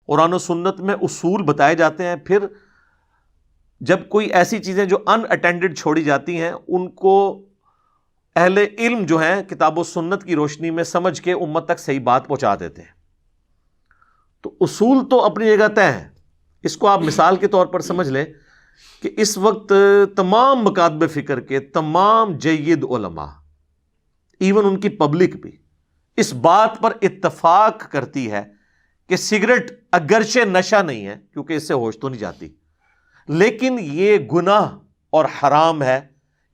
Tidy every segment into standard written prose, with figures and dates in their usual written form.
قرآن و سنت میں اصول بتائے جاتے ہیں، پھر جب کوئی ایسی چیزیں جو ان اٹینڈڈ چھوڑی جاتی ہیں ان کو اہل علم جو ہیں کتاب و سنت کی روشنی میں سمجھ کے امت تک صحیح بات پہنچا دیتے ہیں۔ تو اصول تو اپنی جگہ طے ہیں۔ اس کو آپ مثال کے طور پر سمجھ لیں کہ اس وقت تمام مکاتب فکر کے تمام جید علماء، ایون ان کی پبلک بھی اس بات پر اتفاق کرتی ہے کہ سگریٹ اگرچہ نشہ نہیں ہے کیونکہ اس سے ہوش تو نہیں جاتی، لیکن یہ گناہ اور حرام ہے،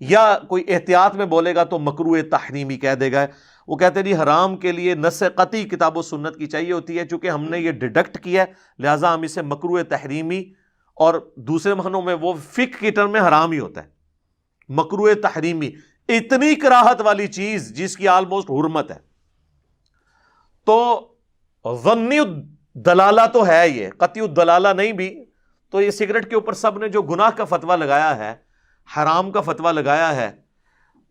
یا کوئی احتیاط میں بولے گا تو مکروہ تحریمی کہہ دے گا۔ وہ کہتے ہیں جی حرام کے لیے نص قطعی کتاب و سنت کی چاہیے ہوتی ہے، چونکہ ہم نے یہ ڈیڈکٹ کیا ہے لہٰذا ہم اسے مکروہ تحریمی، اور دوسرے معنوں میں وہ فقہ کی ٹرم میں حرام ہی ہوتا ہے، مکروہ تحریمی، اتنی کراہت والی چیز جس کی آلموسٹ حرمت ہے۔ تو ظنی الدلالہ تو ہے، یہ قطعی الدلالہ نہیں بھی۔ تو یہ سگریٹ کے اوپر سب نے جو گناہ کا فتویٰ لگایا ہے، حرام کا فتویٰ لگایا ہے،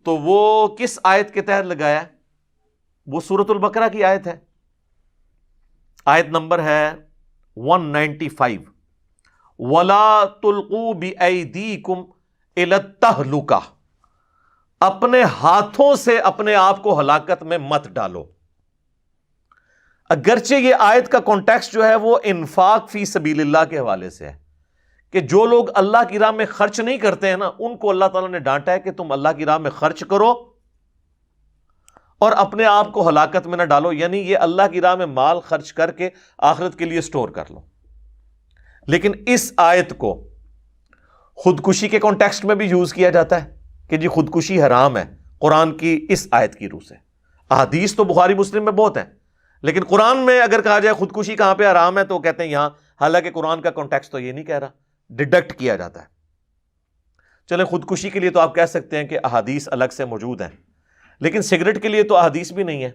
تو وہ کس آیت کے تحت لگایا ہے؟ وہ سورۃ البقرہ کی آیت ہے، آیت نمبر ہے 195، وَلَا تُلْقُوا بِأَيْدِيكُمْ إِلَى التَّهْلُكَةِ، اپنے ہاتھوں سے اپنے آپ کو ہلاکت میں مت ڈالو۔ اگرچہ یہ آیت کا کانٹیکسٹ جو ہے وہ انفاق فی سبیل اللہ کے حوالے سے ہے کہ جو لوگ اللہ کی راہ میں خرچ نہیں کرتے ہیں نا، ان کو اللہ تعالیٰ نے ڈانٹا ہے کہ تم اللہ کی راہ میں خرچ کرو اور اپنے آپ کو ہلاکت میں نہ ڈالو، یعنی یہ اللہ کی راہ میں مال خرچ کر کے آخرت کے لیے سٹور کر لو۔ لیکن اس آیت کو خودکشی کے کانٹیکسٹ میں بھی یوز کیا جاتا ہے کہ جی خودکشی حرام ہے قرآن کی اس آیت کی روح سے۔ احادیث تو بخاری مسلم میں بہت ہیں، لیکن قرآن میں اگر کہا جائے خودکشی کہاں پہ حرام ہے تو کہتے ہیں یہاں، حالانکہ قرآن کا کانٹیکسٹ تو یہ نہیں کہہ رہا، ڈیڈکٹ کیا جاتا ہے۔ چلیں خودکشی کے لیے تو آپ کہہ سکتے ہیں کہ احادیث الگ سے موجود ہیں، لیکن سگریٹ کے لیے تو احادیث بھی نہیں ہے۔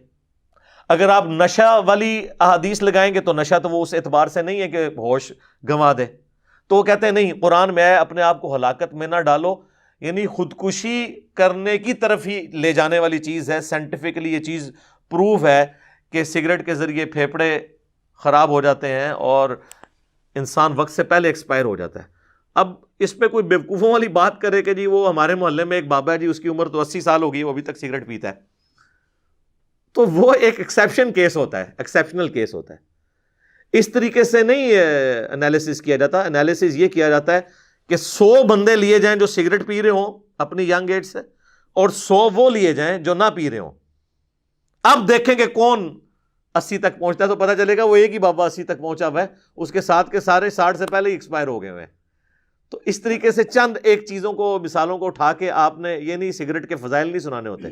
اگر آپ نشہ والی احادیث لگائیں گے تو نشہ تو وہ اس اعتبار سے نہیں ہے کہ ہوش گنوا دے، تو وہ کہتے ہیں نہیں، قرآن میں ہے اپنے آپ کو ہلاکت میں نہ ڈالو، یعنی خودکشی کرنے کی طرف ہی لے جانے والی چیز ہے۔ سائنٹیفکلی یہ چیز پروف ہے کہ سگریٹ کے ذریعے پھیپھڑے خراب ہو جاتے ہیں اور انسان وقت سے پہلے ایکسپائر ہو جاتا ہے۔ اب اس پہ کوئی بیوقوفوں والی بات کرے کہ جی وہ ہمارے محلے میں ایک بابا ہے جی، اس کی عمر تو 80 سال ہو گئی، وہ ابھی تک سگریٹ پیتا ہے، تو وہ ایک ایکسیپشن کیس ہوتا ہے، ایکسیپشنل کیس ہوتا ہے۔ اس طریقے سے نہیں انالیسس کیا جاتا، انالیسس یہ کیا جاتا ہے کہ 100 بندے لیے جائیں جو سگریٹ پی رہے ہوں اپنی ینگ ایج سے، اور 100 وہ لیے جائیں جو نہ پی رہے ہوں۔ اب دیکھیں کہ کون 80 تک پہنچتا ہے، تو پتہ چلے گا وہ ایک ہی بابا 80 تک پہنچا ہوا ہے، اس کے ساتھ کے سارے 60 سے پہلے ہی ایکسپائر ہو گئے ہوئے ہیں۔ تو اس طریقے سے چند ایک چیزوں کو، مثالوں کو اٹھا کے آپ نے یہ نہیں سگریٹ کے فضائل نہیں سنانے ہوتے۔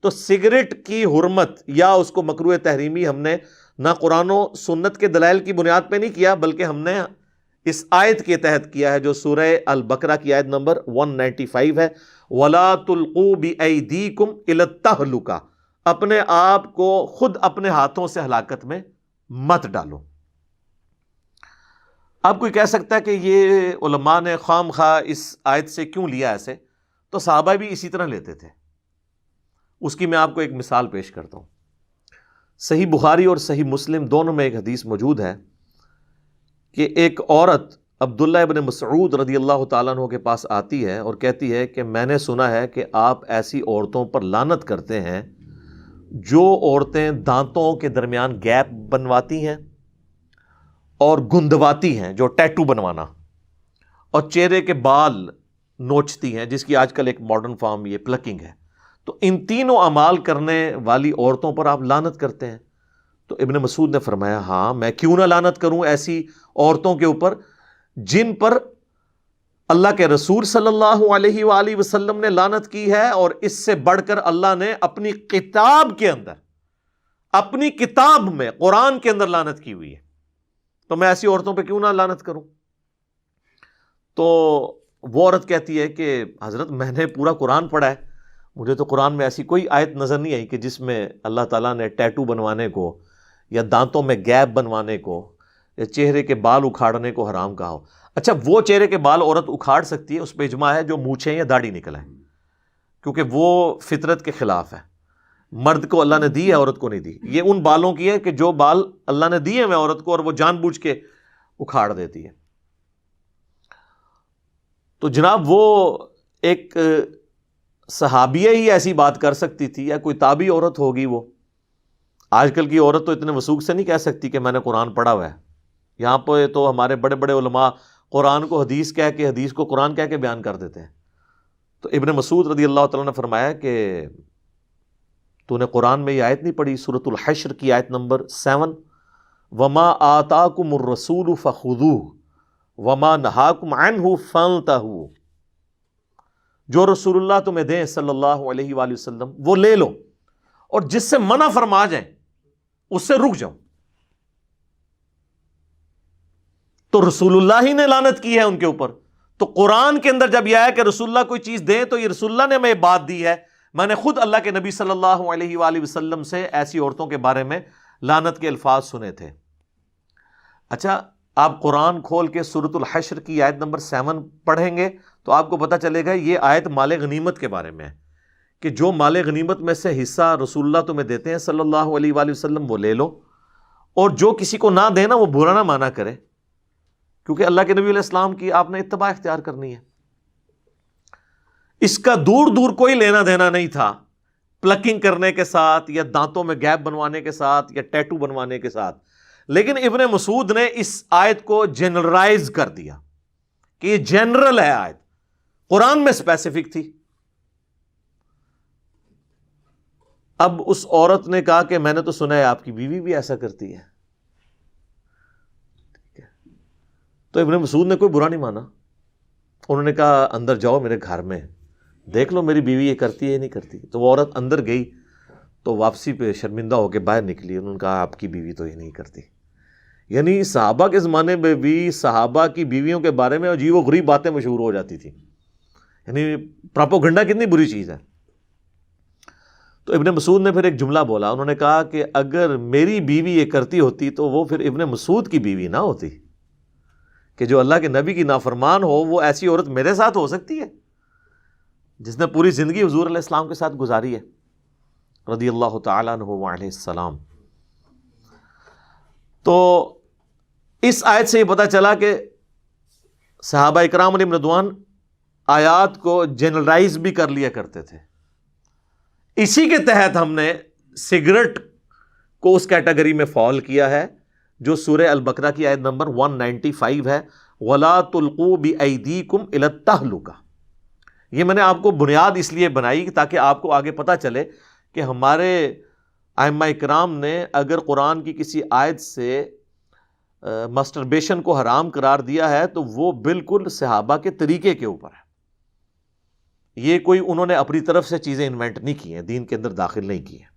تو سگریٹ کی حرمت یا اس کو مکروہ تحریمی ہم نے نہ قرآن و سنت کے دلائل کی بنیاد پہ نہیں کیا، بلکہ ہم نے اس آیت کے تحت کیا ہے جو سورہ البقرہ کی آیت نمبر 195 ہے، وَلَا تُلْقُوا بِأَيْدِيكُمْ إِلَى التَّهْلُكَةِ، اپنے آپ کو خود اپنے ہاتھوں سے ہلاکت میں مت ڈالو۔ اب کوئی کہہ سکتا ہے کہ یہ علماء نے خام خواہ اس آیت سے کیوں لیا ایسے؟ تو صحابہ بھی اسی طرح لیتے تھے۔ اس کی میں آپ کو ایک مثال پیش کرتا ہوں۔ صحیح بخاری اور صحیح مسلم دونوں میں ایک حدیث موجود ہے کہ ایک عورت عبداللہ ابن مسعود رضی اللہ تعالیٰ عنہ کے پاس آتی ہے اور کہتی ہے کہ میں نے سنا ہے کہ آپ ایسی عورتوں پر لعنت کرتے ہیں جو عورتیں دانتوں کے درمیان گیپ بنواتی ہیں اور گندواتی ہیں، جو ٹیٹو بنوانا، اور چہرے کے بال نوچتی ہیں، جس کی آج کل ایک ماڈرن فارم یہ پلکنگ ہے۔ تو ان تینوں اعمال کرنے والی عورتوں پر آپ لعنت کرتے ہیں؟ تو ابن مسعود نے فرمایا ہاں، میں کیوں نہ لعنت کروں ایسی عورتوں کے اوپر جن پر اللہ کے رسول صلی اللہ علیہ وآلہ وسلم نے لعنت کی ہے، اور اس سے بڑھ کر اللہ نے اپنی کتاب کے اندر، اپنی کتاب میں قرآن کے اندر لعنت کی ہوئی ہے، تو میں ایسی عورتوں پہ کیوں نہ لعنت کروں؟ تو وہ عورت کہتی ہے کہ حضرت میں نے پورا قرآن پڑھا ہے، مجھے تو قرآن میں ایسی کوئی آیت نظر نہیں آئی کہ جس میں اللہ تعالیٰ نے ٹیٹو بنوانے کو یا دانتوں میں گیپ بنوانے کو یا چہرے کے بال اکھاڑنے کو حرام کہا ہو۔ اچھا، وہ چہرے کے بال عورت اکھاڑ سکتی ہے، اس پہ اجماع ہے، جو مونچھیں یا داڑھی نکل آئے، کیونکہ وہ فطرت کے خلاف ہے۔ مرد کو اللہ نے دی ہے، عورت کو نہیں دی۔ یہ ان بالوں کی ہے کہ جو بال اللہ نے دیے ہیں عورت کو، اور وہ جان بوجھ کے اکھاڑ دیتی ہے۔ تو جناب وہ ایک صحابیہ ہی ایسی بات کر سکتی تھی، یا کوئی تابعی عورت ہوگی وہ؟ آج کل کی عورت تو اتنے وثوق سے نہیں کہہ سکتی کہ میں نے قرآن پڑھا ہوا ہے۔ یہاں پہ تو ہمارے بڑے بڑے علماء قرآن کو حدیث کہہ کے، حدیث کو قرآن کہہ کے بیان کر دیتے ہیں۔ تو ابن مسعود رضی اللہ تعالیٰ نے فرمایا کہ تو نے قرآن میں یہ آیت نہیں پڑھی، سورۃ الحشر کی آیت نمبر 7، وَمَا آتَاكُمُ الرَّسُولُ فَخُذُوهُ وَمَا نَهَاكُمْ عَنْهُ فَانْتَهُوا، جو رسول اللہ تمہیں دیں صلی اللہ علیہ وآلہ وسلم وہ لے لو، اور جس سے منع فرما جائیں اس سے رک جاؤ۔ تو رسول اللہ ہی نے لعنت کی ہے ان کے اوپر۔ تو قرآن کے اندر جب یہ ہے کہ رسول اللہ کوئی چیز دیں تو یہ رسول اللہ نے ہمیں یہ بات دی ہے۔ میں نے خود اللہ کے نبی صلی اللہ علیہ وآلہ وسلم سے ایسی عورتوں کے بارے میں لعنت کے الفاظ سنے تھے۔ اچھا، آپ قرآن کھول کے سورۃ الحشر کی آیت نمبر 7 پڑھیں گے تو آپ کو پتہ چلے گا یہ آیت مال غنیمت کے بارے میں ہے، کہ جو مال غنیمت میں سے حصہ رسول اللہ تمہیں دیتے ہیں صلی اللہ علیہ وآلہ وسلم وہ لے لو، اور جو کسی کو نہ دینا وہ برا نہ مانا کرے، کیونکہ اللہ کے نبی علیہ السلام کی آپ نے اتباع اختیار کرنی ہے۔ اس کا دور دور کوئی لینا دینا نہیں تھا پلکنگ کرنے کے ساتھ، یا دانتوں میں گیپ بنوانے کے ساتھ، یا ٹیٹو بنوانے کے ساتھ، لیکن ابن مسعود نے اس آیت کو جنرلائز کر دیا کہ یہ جنرل ہے آیت، قرآن میں اسپیسیفک تھی۔ اب اس عورت نے کہا کہ میں نے تو سنا ہے آپ کی بیوی بھی ایسا کرتی ہے، تو ابن مسعود نے کوئی برا نہیں مانا۔ انہوں نے کہا اندر جاؤ میرے گھر میں، دیکھ لو میری بیوی یہ کرتی ہے یا نہیں کرتی۔ تو وہ عورت اندر گئی تو واپسی پہ شرمندہ ہو کے باہر نکلی، انہوں نے کہا آپ کی بیوی تو یہ نہیں کرتی۔ یعنی صحابہ کے زمانے میں بھی صحابہ کی بیویوں کے بارے میں عجیب و غریب باتیں مشہور ہو جاتی تھی، یعنی پراپوگنڈا کتنی بری چیز ہے۔ تو ابن مسعود نے پھر ایک جملہ بولا، انہوں نے کہا کہ اگر میری بیوی یہ کرتی ہوتی تو وہ پھر ابن مسعود کی بیوی نہ ہوتی، کہ جو اللہ کے نبی کی نافرمان ہو وہ ایسی عورت میرے ساتھ ہو سکتی ہے جس نے پوری زندگی حضور علیہ السلام کے ساتھ گزاری ہے رضی اللہ تعالیٰ عنہ وعلیہ السلام۔ تو اس آیت سے یہ پتہ چلا کہ صحابہ اکرام علیہم رضوان آیات کو جنرلائز بھی کر لیا کرتے تھے۔ اسی کے تحت ہم نے سگریٹ کو اس کیٹیگری میں فال کیا ہے جو سورہ البقرہ کی آیت نمبر 195 ہے، وَلَا تُلْقُوا بِأَيْدِيكُمْ إِلَى التَّهْلُكَةِ۔ یہ میں نے آپ کو بنیاد اس لیے بنائی تاکہ آپ کو آگے پتہ چلے کہ ہمارے ائمہ اکرام نے اگر قرآن کی کسی آیت سے مسٹربیشن کو حرام قرار دیا ہے تو وہ بالکل صحابہ کے طریقے کے اوپر ہے۔ یہ کوئی انہوں نے اپنی طرف سے چیزیں انوینٹ نہیں کی ہیں، دین کے اندر داخل نہیں کی ہیں۔